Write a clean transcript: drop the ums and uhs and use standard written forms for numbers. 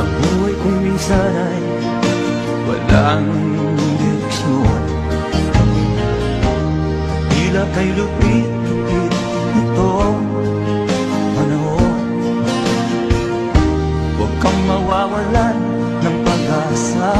Ang buhay kong minsan ay walang direksyon. Tila kay lupit-lupit nitong panahon. Huwag kang mawawalan ng pag-asa.